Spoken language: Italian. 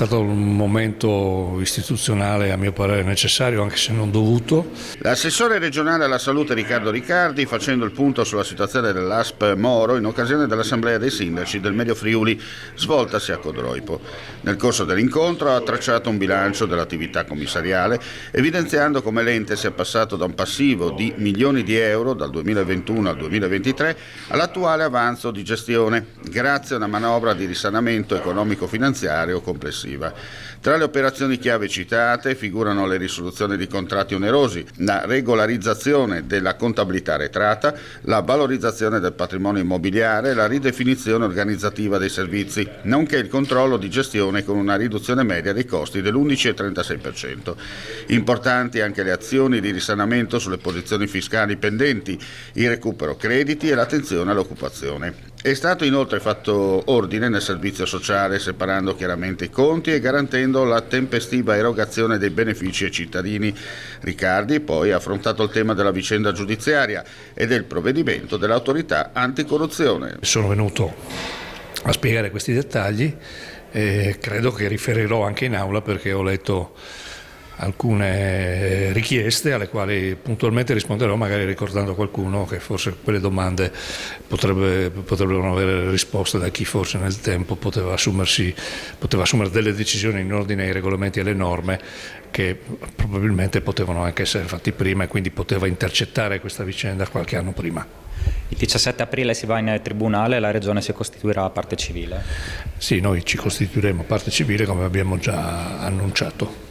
stato un momento istituzionale a mio parere necessario, anche se non dovuto. L'assessore regionale alla salute Riccardo Riccardi, facendo il punto sulla situazione dell'ASP Moro in occasione dell'assemblea dei sindaci del Medio Friuli svoltasi a Codroipo. Nel corso dell'incontro ha tracciato un bilancio dell'attività commissariale, evidenziando come l'ente sia passato da un passivo di milioni di euro dal 2021 al 2023 all'attuale avanzo di gestione, grazie a una manovra di risanamento economico-finanziario complessiva. Tra le operazioni chiave citate figurano le risoluzioni di contratti onerosi, la regolarizzazione della contabilità arretrata, la valorizzazione del patrimonio immobiliare e la ridefinizione organizzativa dei servizi, nonché il controllo di gestione con una riduzione media dei costi dell'11,36%. Importanti anche le azioni di risanamento sulle posizioni fiscali pendenti, il recupero crediti e l'attenzione all'occupazione. È stato inoltre fatto ordine nel servizio sociale, separando chiaramente i conti e garantendo la tempestiva erogazione dei benefici ai cittadini. Riccardi poi ha affrontato il tema della vicenda giudiziaria e del provvedimento dell'autorità anticorruzione. Sono venuto a spiegare questi dettagli e credo che riferirò anche in aula, perché ho letto alcune richieste alle quali puntualmente risponderò, magari ricordando a qualcuno che forse quelle domande potrebbero avere risposte da chi forse nel tempo poteva assumere delle decisioni in ordine ai regolamenti e alle norme che probabilmente potevano anche essere fatti prima, e quindi poteva intercettare questa vicenda qualche anno prima. Il 17 aprile si va in tribunale e la Regione si costituirà parte civile? Sì, noi ci costituiremo parte civile come abbiamo già annunciato.